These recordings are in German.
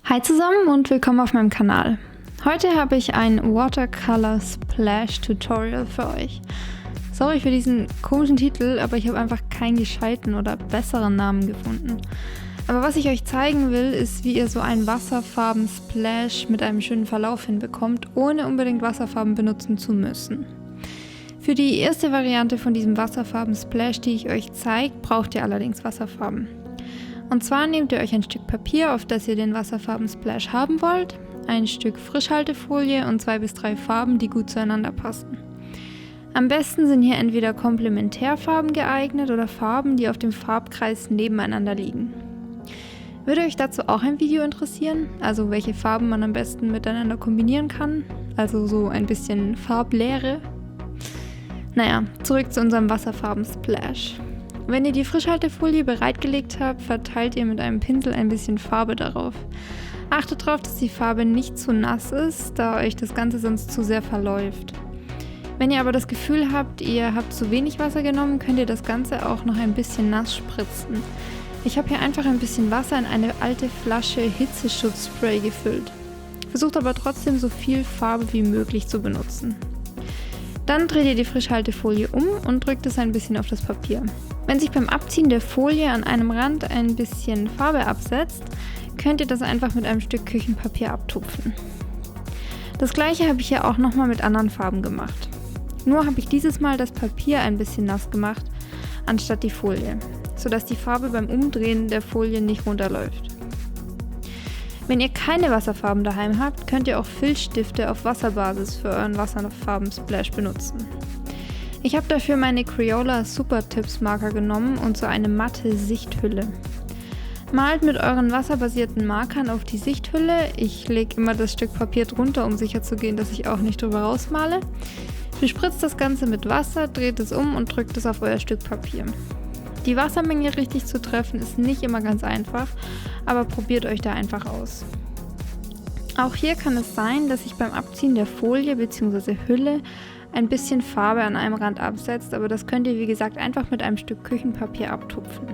Hi zusammen und willkommen auf meinem Kanal. Heute habe ich ein Watercolor Splash Tutorial für euch. Sorry für diesen komischen Titel, aber ich habe einfach keinen gescheiten oder besseren Namen gefunden. Aber was ich euch zeigen will, ist, wie ihr so einen Wasserfarben-Splash mit einem schönen Verlauf hinbekommt, ohne unbedingt Wasserfarben benutzen zu müssen. Für die erste Variante von diesem Wasserfarben-Splash, die ich euch zeige, braucht ihr allerdings Wasserfarben. Und zwar nehmt ihr euch ein Stück Papier, auf das ihr den Wasserfarben-Splash haben wollt, ein Stück Frischhaltefolie und 2 bis 3 Farben, die gut zueinander passen. Am besten sind hier entweder Komplementärfarben geeignet oder Farben, die auf dem Farbkreis nebeneinander liegen. Würde euch dazu auch ein Video interessieren, also welche Farben man am besten miteinander kombinieren kann, also so ein bisschen Farblehre? Naja, zurück zu unserem Wasserfarben-Splash. Wenn ihr die Frischhaltefolie bereitgelegt habt, verteilt ihr mit einem Pinsel ein bisschen Farbe darauf. Achtet darauf, dass die Farbe nicht zu nass ist, da euch das Ganze sonst zu sehr verläuft. Wenn ihr aber das Gefühl habt, ihr habt zu wenig Wasser genommen, könnt ihr das Ganze auch noch ein bisschen nass spritzen. Ich habe hier einfach ein bisschen Wasser in eine alte Flasche Hitzeschutzspray gefüllt. Versucht aber trotzdem so viel Farbe wie möglich zu benutzen. Dann dreht ihr die Frischhaltefolie um und drückt es ein bisschen auf das Papier. Wenn sich beim Abziehen der Folie an einem Rand ein bisschen Farbe absetzt, könnt ihr das einfach mit einem Stück Küchenpapier abtupfen. Das gleiche habe ich hier auch nochmal mit anderen Farben gemacht. Nur habe ich dieses Mal das Papier ein bisschen nass gemacht, anstatt die Folie, sodass die Farbe beim Umdrehen der Folie nicht runterläuft. Wenn ihr keine Wasserfarben daheim habt, könnt ihr auch Filzstifte auf Wasserbasis für euren Wasserfarben-Splash benutzen. Ich habe dafür meine Crayola Super Tips Marker genommen und so eine matte Sichthülle. Malt mit euren wasserbasierten Markern auf die Sichthülle. Ich lege immer das Stück Papier drunter, um sicher zu gehen, dass ich auch nicht drüber rausmale. Bespritzt das Ganze mit Wasser, dreht es um und drückt es auf euer Stück Papier. Die Wassermenge richtig zu treffen ist nicht immer ganz einfach, aber probiert euch da einfach aus. Auch hier kann es sein, dass sich beim Abziehen der Folie bzw. Hülle ein bisschen Farbe an einem Rand absetzt, aber das könnt ihr wie gesagt einfach mit einem Stück Küchenpapier abtupfen.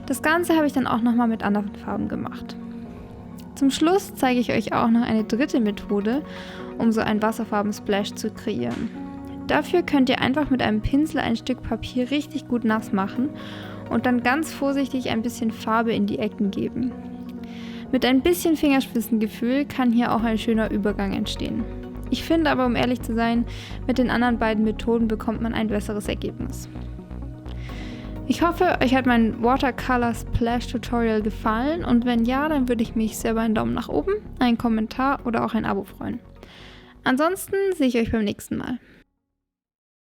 Das Ganze habe ich dann auch nochmal mit anderen Farben gemacht. Zum Schluss zeige ich euch auch noch eine dritte Methode, um so einen Wasserfarben-Splash zu kreieren. Dafür könnt ihr einfach mit einem Pinsel ein Stück Papier richtig gut nass machen und dann ganz vorsichtig ein bisschen Farbe in die Ecken geben. Mit ein bisschen Fingerspitzengefühl kann hier auch ein schöner Übergang entstehen. Ich finde aber, um ehrlich zu sein, mit den anderen beiden Methoden bekommt man ein besseres Ergebnis. Ich hoffe, euch hat mein Watercolor Splash Tutorial gefallen und wenn ja, dann würde ich mich sehr über einen Daumen nach oben, einen Kommentar oder auch ein Abo freuen. Ansonsten sehe ich euch beim nächsten Mal.